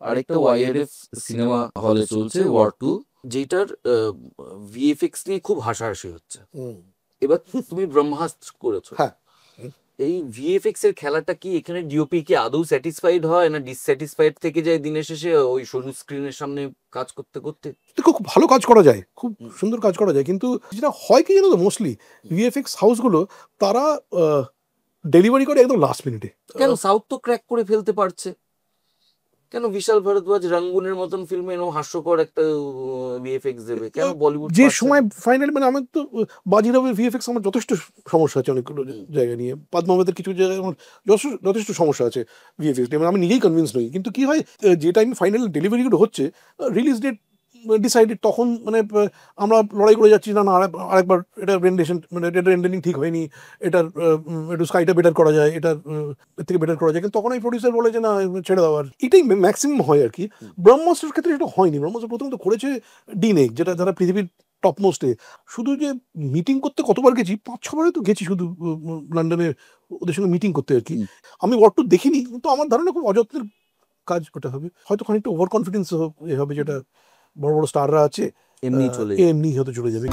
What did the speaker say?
আরেকটা YRF cinema হলে চলছে ওয়ার 2, যেটার ভিএফএক্স নিয়ে খুব হাসাহাসি হচ্ছে। এবার তুমি ব্রহ্মাস্ত্র করেছো, হ্যাঁ এই ভিএফএক্স এর খেলাটা কি এখানে ডিওপি কি আদৌ স্যাটিসফাইড হয় না ডিসস্যাটিসফাইড থেকে যায় দিনের শেষে ওই সরু স্ক্রিনের সামনে কাজ করতে করতে? খুব ভালো কাজ করা যায়, খুব সুন্দর কাজ করা যায়, কিন্তু যেটা হয় কি জানো তো, মোস্টলি ভিএফএক্স হাউসগুলো তারা ডেলিভারি করে একদম লাস্ট মিনিটে। কেন সাউথ তো ক্র্যাক করে ফেলতে পারছে, কেন বিশাল ভারদ্বাজ রঙ্গুনের মতন ফিল্মে এরকম হাস্যকর একটা ভিএফএক্স দেবে, কেন বলিউড যে সময় ফাইনালি মানে আমার তো বাজিরাবের ভিএফএক্স আমার যথেষ্ট সমস্যা আছে অনেকগুলো জায়গা নিয়ে, পদ্মাবতের কিছু জায়গায় আমার যথেষ্ট সমস্যা আছে ভিএফএক্স নিয়ে, আমি নিজেই কনভিন্স নই। কিন্তু কি হয়, যে টাইম ফাইনাল ডেলিভারিগুলো হচ্ছে, রিলিজ ডেট ডিসাইডেড, তখন মানে আমরা লড়াই করে যাচ্ছি, না না আরেকবার এটা রেন্ডেশন, মানে এটা রেন্ডারিং ঠিক হয়নি, এটার একটু স্কাইটা বেটার করা যায়, এটার এর থেকে বেটার করা যায়, কিন্তু তখন এই প্রডিউসার বলে যে না ছেড়ে দেওয়ার, এটাই ম্যাক্সিমাম হয় আর কি। ব্রহ্মাস্ত্রের ক্ষেত্রে এটা হয়নি। ব্রহ্মাস্ত্র প্রথমত করেছে ডিনেক, যেটা যারা পৃথিবীর টপ মোস্টে, শুধু যে মিটিং করতে কতবার গেছি, 5-6 তো গেছি শুধু লন্ডনে ওদের সঙ্গে মিটিং করতে আর কি। আমি ওয়ার 2 দেখিনি, কিন্তু আমার ধারণা খুব অযত্নের কাজ ওটা হবে, হয়তো খানিকটা ওভার কনফিডেন্স হবে, যেটা বড় বড় স্টাররা আছে এমনি চলে এমনি হতে চলে যাবে।